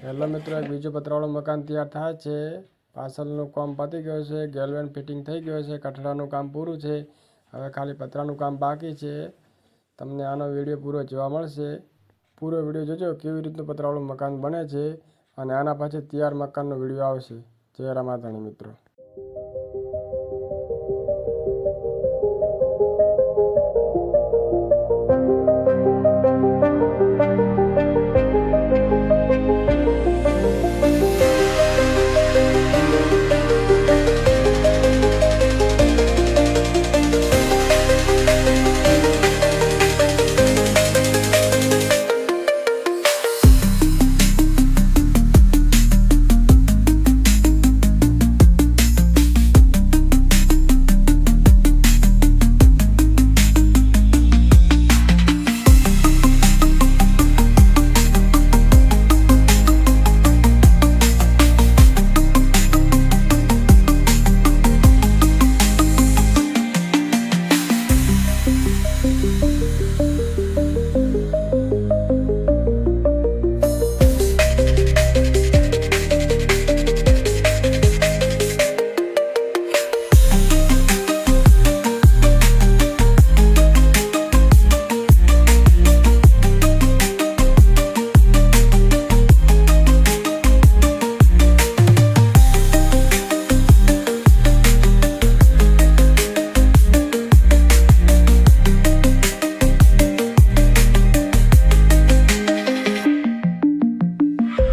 Hello મિત્રો, એક બીજું પતરાવાળું મકાન તૈયાર થાય છે. પાછળનું કામ પતી ગયું છે, ગેલવેન ફિટિંગ થઈ ગયો છે, કઠડાનું કામ પૂરું છે. હવે ખાલી પતરાનું કામ બાકી છે. તમને આનો વિડીયો પૂરો જોવા મળશે. પૂરો વિડીયો જોજો કેવી રીતનું પતરાવાળું મકાન બને છે અને આના પછી તૈયાર મકાનનો વિડીયો આવશે. જય રામાધણી મિત્રો.